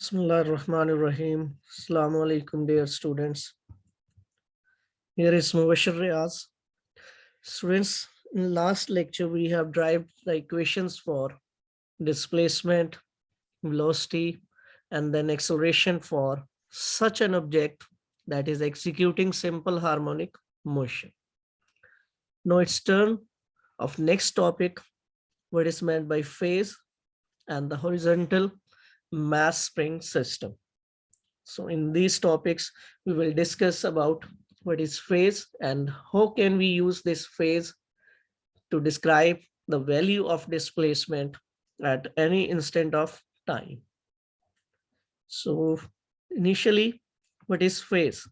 Bismillahirrahmanirrahim. Assalamu alaikum, dear students. Here is Mubashir Riaz. Students, in last lecture, we have derived the equations for displacement, velocity, and then acceleration for such an object that is executing simple harmonic motion. Now it's turn of next topic, what is meant by phase and the horizontal mass spring system. So in these topics, we will discuss about what is phase and how can we use this phase to describe the value of displacement at any instant of time. So initially, what is phase?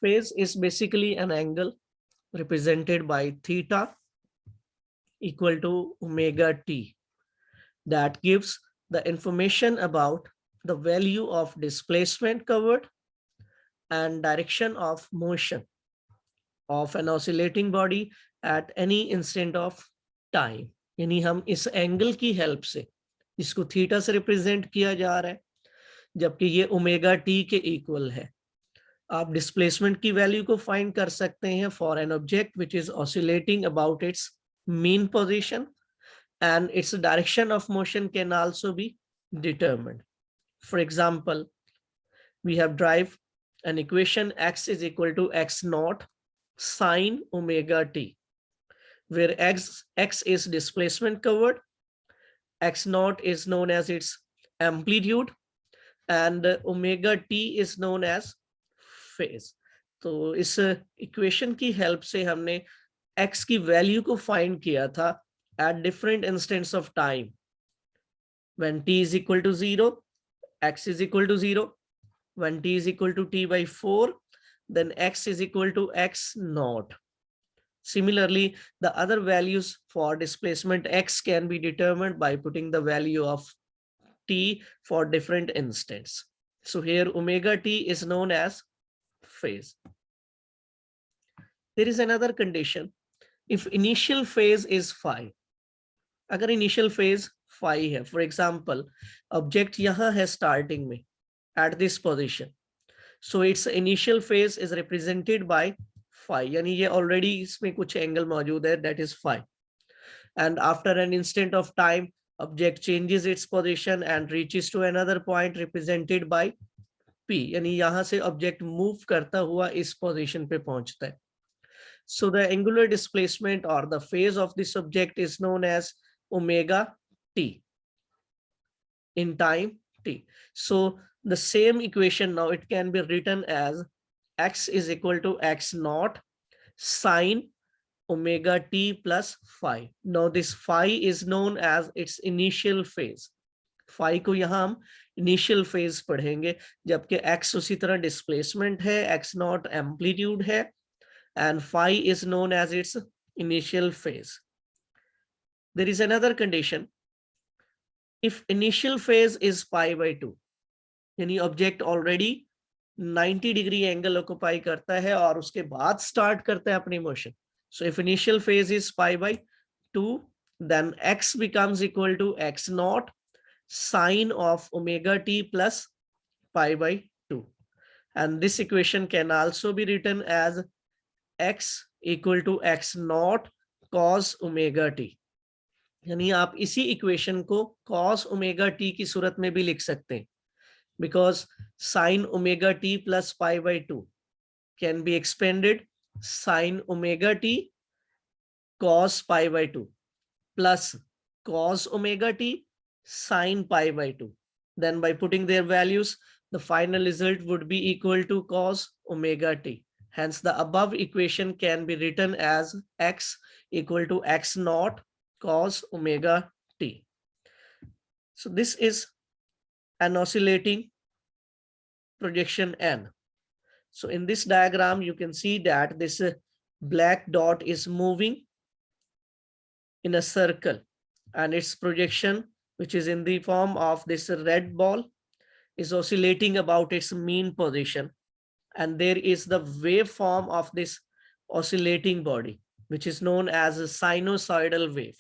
Phase is basically an angle represented by theta equal to omega t that gives the information about the value of displacement covered and direction of motion of an oscillating body at any instant of time. यानी हम इस angle की help से, इसको theta से represent किया जा रहा है, जबकि ये ओमेगा टी के इक्वल है. आप डिस्प्लेसमेंट की वैल्यू को फाइंड कर सकते हैं for an object which is oscillating about it's mean position and its direction of motion can also be determined. For example, we have derived an equation x is equal to x naught sine omega t, where x is displacement covered, x naught is known as its amplitude, and omega t is known as phase. तो इस equation की help से हमने x की value को find किया था at different instants of time. When t is equal to 0, x is equal to 0. When t is equal to t by 4, then x is equal to x naught. Similarly, the other values for displacement x can be determined by putting the value of t for different instants. So here omega t is known as phase. There is another condition. If initial phase is phi, अगर initial phase phi है, for example object यहां है starting में at this position, so it's initial phase is represented by phi, यानी ये already इसमें कुछ angle मौजूद है that is phi, and after an instant of time object changes its position and reaches to another point represented by P, यानी यहां से object move करता हुआ इस पोजीशन पे पहुंचता है. So the angular displacement or the phase of this object is known as omega t in time t. So the same equation now it can be written as x is equal to x naught sine omega t plus phi. Now this phi is known as its initial phase. phi को यहाँ हम initial phase पढ़ेंगे, जबकि x उसी तरह displacement है, x naught amplitude है, and phi is known as its initial phase. There is another condition. If initial phase is pi by 2, यानी object already 90 degree angle occupy करता है और उसके बाद स्टार्ट करता है अपनी motion. So if initial phase is pi by 2, then x becomes equal to x naught sine of omega t plus pi by 2, and this equation can also be written as x equal to x naught cos omega t. यानी आप इसी equation को cos omega t की सूरत में भी लिख सकते हैं, because sin omega t plus pi by 2 can be expanded sin omega t cos pi by 2 plus cos omega t sin pi by 2. Then by putting their values, the final result would be equal to cos omega t. Hence the above equation can be written as x equal to x naught cos omega t. So this is an oscillating projection n. So in this diagram, you can see that this black dot is moving in a circle, and its projection, which is in the form of this red ball, is oscillating about its mean position. And there is the waveform of this oscillating body, which is known as a sinusoidal wave.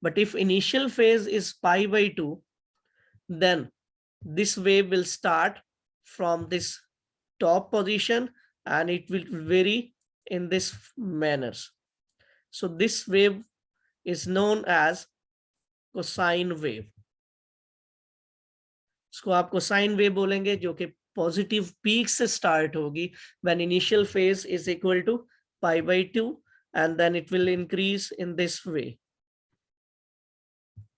But if initial phase is pi by 2, then this wave will start from this top position and it will vary in this manner. So this wave is known as cosine wave. इसको आप cosine wave बोलेंगे, जो कि positive peak से start होगी when initial phase is equal to pi/2 and then it will increase in this way.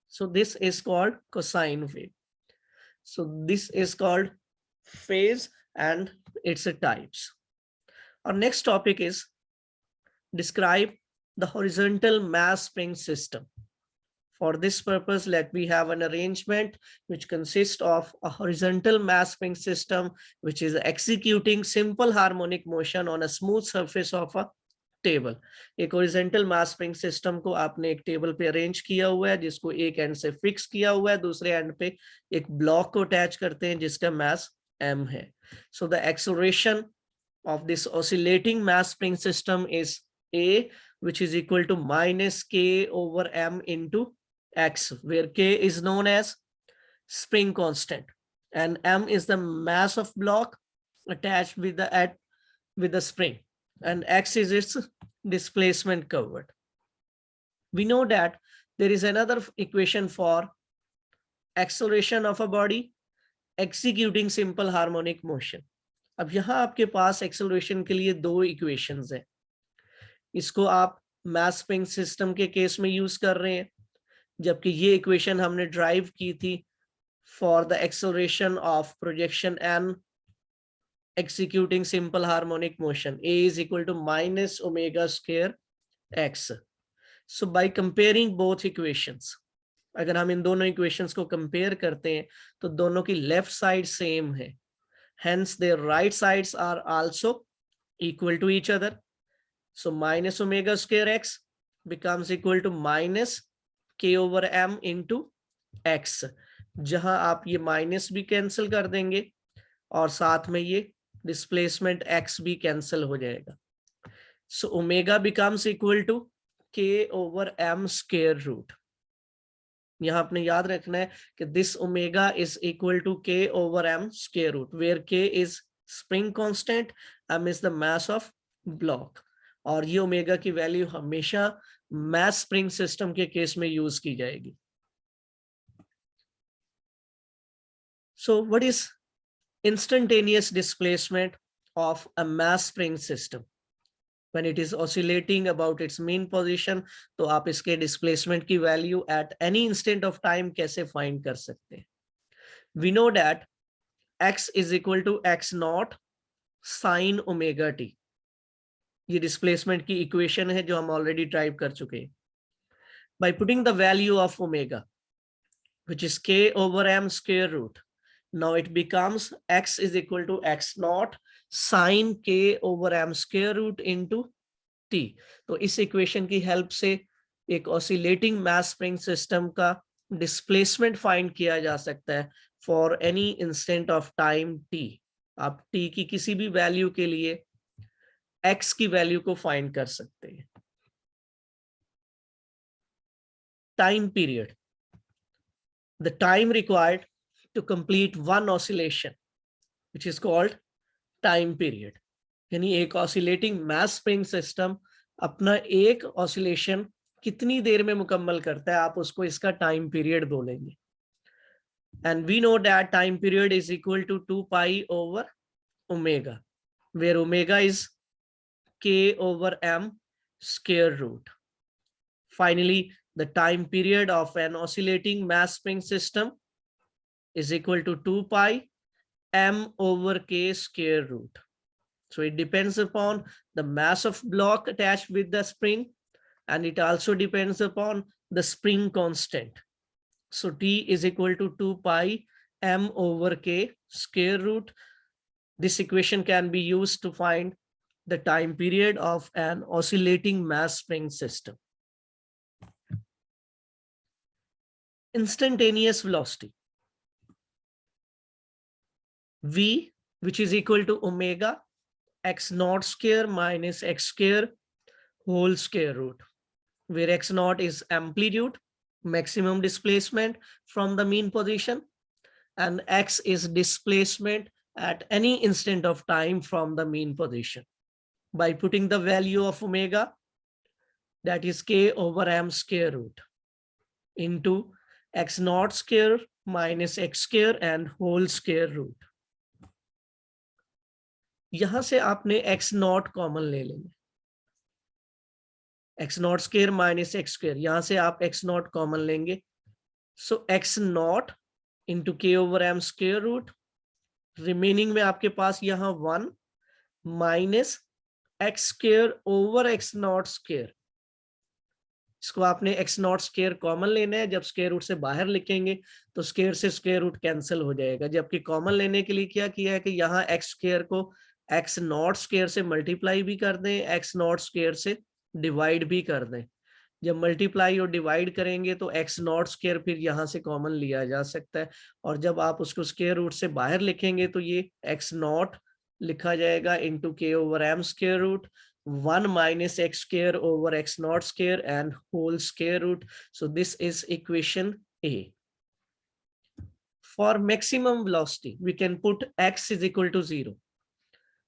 So this is called cosine wave. So this is called phase and its types. Our next topic is describe the horizontal mass spring system. For this purpose, let me have an arrangement which consists of a horizontal mass spring system, which is executing simple harmonic motion on a smooth surface of a table. एक horizontal मास spring system को आपने एक table पे arrange किया हुआ है, जिसको एक एंड से फिक्स किया हुआ है, दूसरे एंड पे एक ब्लॉक को अटैच करते हैं जिसका मास m है. So the acceleration of this oscillating mass spring system is a, which is equal to minus k over m into x, where k is known as spring constant and m is the mass of block attached with the spring, and x is its displacement covered. We know that there is another equation for acceleration of a body executing simple harmonic motion. अब यहाँ आपके पास acceleration के लिए दो equations हैं. इसको आप मास spring system के केस में यूज कर रहे हैं, जबकि ये इक्वेशन हमने ड्राइव की थी for the acceleration of projection n executing simple harmonic motion. A is equal to minus omega square x. So by comparing both equations, अगर हम इन दोनों इक्वेशंस को कंपेयर करते हैं तो दोनों की लेफ्ट साइड सेम है, hence their right sides are also equal to each other. So minus omega square x becomes equal to minus k over m into x, जहां आप ये माइनस भी कैंसिल कर देंगे और साथ में ये डिस्प्लेसमेंट x भी कैंसिल हो जाएगा. So omega becomes equal to k over m square root. यहाँ आपने याद रखना है कि this omega is equal to k over m square root, where k is spring constant, m is the mass of block, और ये omega की value हमेशा मास स्प्रिंग सिस्टम के केस में यूज की जाएगी. So what is instantaneous displacement of a mass spring system when it is oscillating about its mean position? तो आप इसके displacement की value at any instant of time कैसे find कर सकते हैं? We know that x is equal to x naught sin omega t. ये displacement की equation है जो हम already drive कर चुके हैं. By putting the value of omega, which is k over m square root, now it becomes x is equal to x naught sin k over m square root into t. तो इस equation की help से एक oscillating मास spring system का displacement find किया जा सकता है for any instant of time t. आप t की किसी भी वैल्यू के लिए x की वैल्यू को फाइंड कर सकते हैं. Time period, the time required to complete one oscillation, which is called time period. यानी एक ऑसिलेटिंग मास स्प्रिंग सिस्टम अपना एक ऑसिलेशन कितनी देर में मुकम्मल करता है, आप उसको इसका टाइम पीरियड बोलेंगे. And we know that time period is equal to 2 pi over omega, where omega is k over m square root. Finally, the time period of an oscillating mass spring system is equal to 2 pi m over k square root. So it depends upon the mass of block attached with the spring, and it also depends upon the spring constant. So t is equal to 2 pi m over k square root. This equation can be used to find the time period of an oscillating mass spring system. Instantaneous velocity, v, which is equal to omega x naught square minus x square whole square root, where x naught is amplitude, maximum displacement from the mean position, and x is displacement at any instant of time from the mean position. By putting the value of omega, that is k over m square root, into x naught square minus x square and whole square root. यहां से आपने x naught common ले लेंगे, x naught square minus x square, यहां से आप x naught common लेंगे. So x naught into k over m square root, remaining में आपके पास यहाँ 1 माइनस x square over x naught square. इसको आपने एक्स नॉट स्क्वायर कॉमन लेना है. जब स्क्वायर रूट से बाहर लिखेंगे तो स्क्वायर से स्क्वायर रूट कैंसिल हो जाएगा. जबकि कॉमन लेने के लिए क्या किया है कि यहाँ एक्स स्क्वायर को एक्स नॉट स्क्वायर से मल्टीप्लाई भी कर दें, एक्स नॉट स्क्वायर से डिवाइड भी कर दें. जब मल्टीप्लाई और डिवाइड करेंगे तो एक्स नॉट स्क्वायर फिर यहाँ से कॉमन लिया जा सकता है. और जब आप उसको स्क्वायर रूट से बाहर लिखेंगे तो ये एक्स नॉट लिखा जाएगा into k over m square root, 1 minus x square over x naught square and whole square root. So this is equation A. For maximum velocity, we can put x is equal to 0,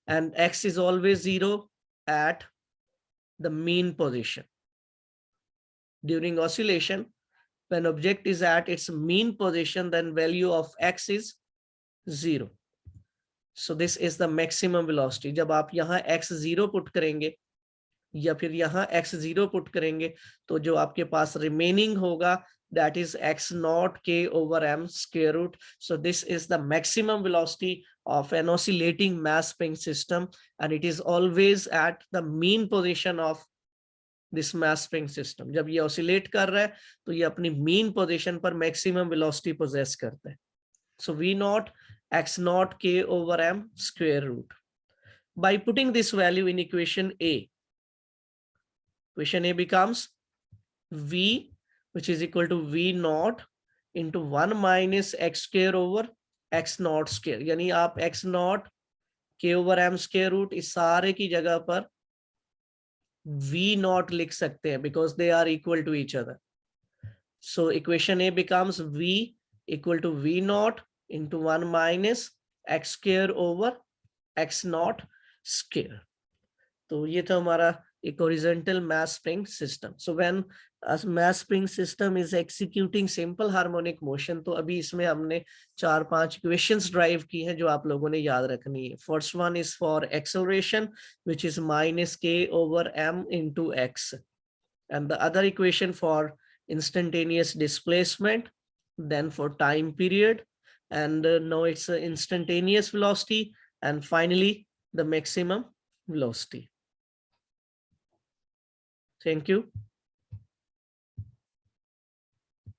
and x is always 0 at the mean position. During oscillation, when object is at its mean position, then value of x is 0. So this is the maximum velocity. जब आप यहाँ x 0 put करेंगे या फिर यहाँ x 0 put करेंगे तो जो आपके पास रिमेनिंग होगा that is x naught k over m square root. So this is the maximum velocity of an oscillating mass spring system, and it is always at the mean position of this mass spring system. जब ये oscillate कर रहा है तो ये अपनी mean position पर maximum velocity possess करता है. So v naught x naught k over m square root. By putting this value in equation A, equation A becomes v, which is equal to v naught into 1 minus x square over x naught square. यानी आप x naught k over m square root इस सारे की जगह पर v naught लिख सकते हैं because they are equal to each other. So equation A becomes v equal to v naught into 1 minus x square over x naught square. तो ये था हमारा एक horizontal mass spring system. So when a mass spring system is executing simple harmonic motion, तो अभी इसमें हमने 4-5 equations drive की हैं जो आप लोगों ने याद रखनी है. First one is for acceleration, which is minus k over m into x, and the other equation for instantaneous displacement, then for time period, and now it's instantaneous velocity, and finally the maximum velocity. Thank you.